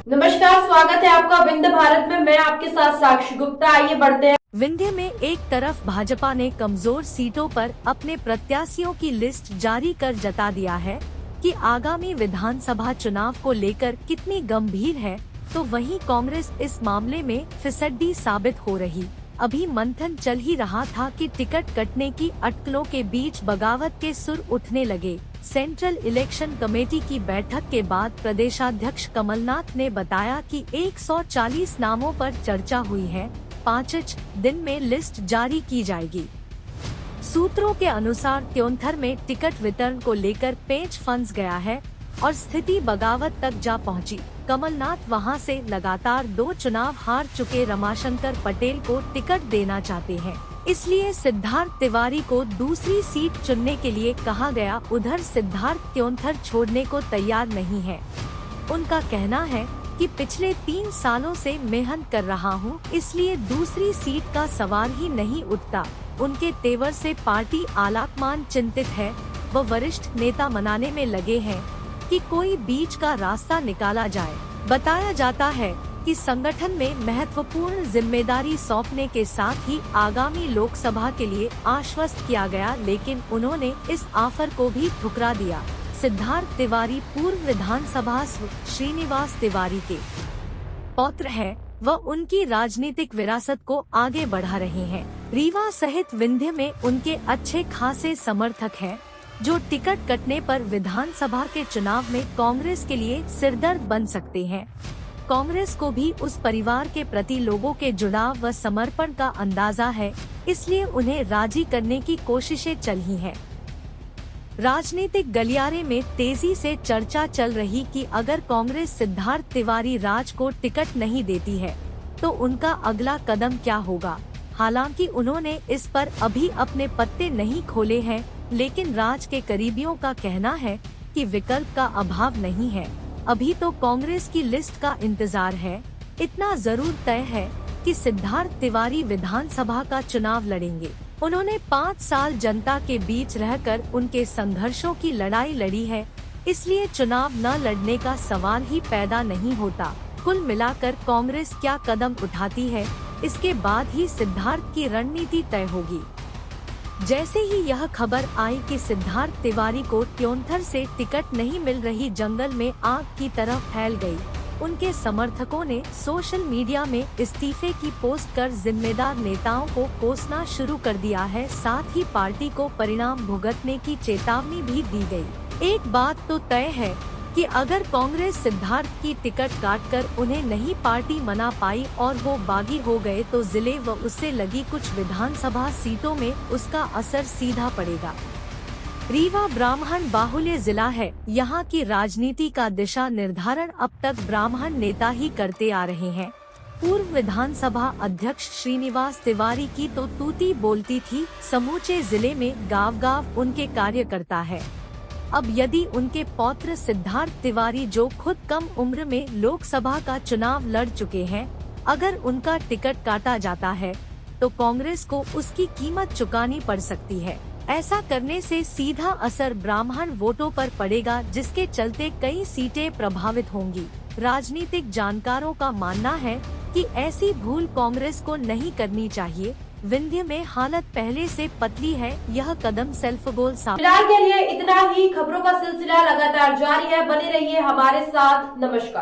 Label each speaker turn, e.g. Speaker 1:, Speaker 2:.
Speaker 1: नमस्कार, स्वागत है आपका विंध्य भारत में। मैं आपके साथ साक्षी गुप्ता। आइए बढ़ते हैं।
Speaker 2: विंध्य में एक तरफ भाजपा ने कमजोर सीटों पर अपने प्रत्याशियों की लिस्ट जारी कर जता दिया है कि आगामी विधानसभा चुनाव को लेकर कितनी गंभीर है, तो वहीं कांग्रेस इस मामले में फिसड्डी साबित हो रही। अभी मंथन चल ही रहा था कि टिकट कटने की अटकलों के बीच बगावत के सुर उठने लगे। सेंट्रल इलेक्शन कमेटी की बैठक के बाद प्रदेशाध्यक्ष कमलनाथ ने बताया कि 140 नामों पर चर्चा हुई है। 5 दिन में लिस्ट जारी की जाएगी। सूत्रों के अनुसार त्योंथर में टिकट वितरण को लेकर पेच फंस गया है और स्थिति बगावत तक जा पहुंची। कमलनाथ वहां से लगातार 2 चुनाव हार चुके रमाशंकर पटेल को टिकट देना चाहते हैं, इसलिए सिद्धार्थ तिवारी को दूसरी सीट चुनने के लिए कहा गया। उधर सिद्धार्थ त्योंथर छोड़ने को तैयार नहीं है। उनका कहना है कि पिछले 3 सालों से मेहनत कर रहा हूं, इसलिए दूसरी सीट का सवाल ही नहीं उठता। उनके तेवर से पार्टी आलाकमान चिंतित है। वो वरिष्ठ नेता मनाने में लगे हैं कि कोई बीच का रास्ता निकाला जाए। बताया जाता है कि संगठन में महत्वपूर्ण जिम्मेदारी सौंपने के साथ ही आगामी लोकसभा के लिए आश्वस्त किया गया, लेकिन उन्होंने इस ऑफर को भी ठुकरा दिया। सिद्धार्थ तिवारी पूर्व विधानसभा श्रीनिवास तिवारी के पौत्र हैं। वह उनकी राजनीतिक विरासत को आगे बढ़ा रहे हैं। रीवा सहित विंध्य में उनके अच्छे खासे समर्थक हैं, जो टिकट कटने पर विधानसभा के चुनाव में कांग्रेस के लिए सिरदर्द बन सकते हैं। कांग्रेस को भी उस परिवार के प्रति लोगों के जुड़ाव व समर्पण का अंदाजा है, इसलिए उन्हें राजी करने की कोशिशें चल ही हैं। राजनीतिक गलियारे में तेजी से चर्चा चल रही कि अगर कांग्रेस सिद्धार्थ तिवारी राज को टिकट नहीं देती है, तो उनका अगला कदम क्या होगा। हालांकि उन्होंने इस पर अभी अपने पत्ते नहीं खोले हैं, लेकिन राज के करीबियों का कहना है कि विकल्प का अभाव नहीं है। अभी तो कांग्रेस की लिस्ट का इंतजार है। इतना जरूर तय है कि सिद्धार्थ तिवारी विधानसभा का चुनाव लड़ेंगे। उन्होंने 5 साल जनता के बीच रहकर उनके संघर्षों की लड़ाई लड़ी है, इसलिए चुनाव न लड़ने का सवाल ही पैदा नहीं होता। कुल मिलाकर कांग्रेस क्या कदम उठाती है, इसके बाद ही सिद्धार्थ की रणनीति तय होगी। जैसे ही यह खबर आई कि सिद्धार्थ तिवारी को त्योंथर से टिकट नहीं मिल रही, जंगल में आग की तरह फैल गई। उनके समर्थकों ने सोशल मीडिया में इस्तीफे की पोस्ट कर जिम्मेदार नेताओं को कोसना शुरू कर दिया है। साथ ही पार्टी को परिणाम भुगतने की चेतावनी भी दी गई। एक बात तो तय है कि अगर कांग्रेस सिद्धार्थ की टिकट काटकर उन्हें नहीं पार्टी मना पाई और वो बागी हो गए, तो जिले व उससे लगी कुछ विधानसभा सीटों में उसका असर सीधा पड़ेगा। रीवा ब्राह्मण बाहुल्य जिला है। यहाँ की राजनीति का दिशा निर्धारण अब तक ब्राह्मण नेता ही करते आ रहे हैं। पूर्व विधानसभा अध्यक्ष श्रीनिवास तिवारी की तो तूती बोलती थी। समूचे जिले में गांव-गांव उनके कार्यकर्ता है। अब यदि उनके पौत्र सिद्धार्थ तिवारी, जो खुद कम उम्र में लोकसभा का चुनाव लड़ चुके हैं, अगर उनका टिकट काटा जाता है, तो कांग्रेस को उसकी कीमत चुकानी पड़ सकती है। ऐसा करने से सीधा असर ब्राह्मण वोटों पर पड़ेगा, जिसके चलते कई सीटें प्रभावित होंगी। राजनीतिक जानकारों का मानना है कि ऐसी भूल कांग्रेस को नहीं करनी चाहिए। विंध्य में हालत पहले से पतली है। यह कदम सेल्फ गोल
Speaker 1: फिलहाल के लिए इतना ही। खबरों का सिलसिला लगातार जारी है। बने रहिए हमारे साथ। नमस्कार।